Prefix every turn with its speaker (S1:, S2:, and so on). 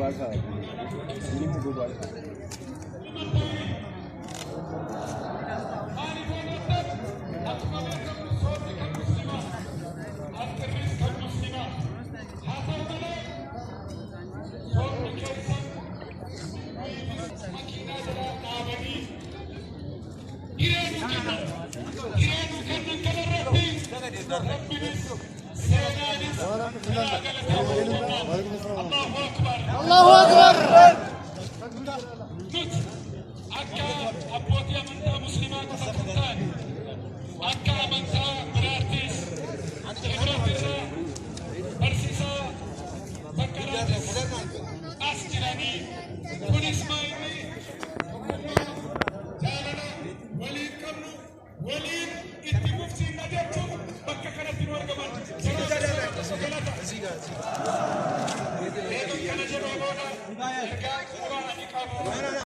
S1: Barca. Ini mau Barca.
S2: Allahu Akbar.
S3: Akka abbootii amantaa musliimaa qofa kan ta'an akka amantaa biraattis Ibraahimirraa barsiisaa bakkanaattis as jiranii kunis maayilii jaalala waliin qabnu waliin itti mufsiinna jechuun bakka kanatti nu argaman kana jedhee booda ergaa quraanii qabu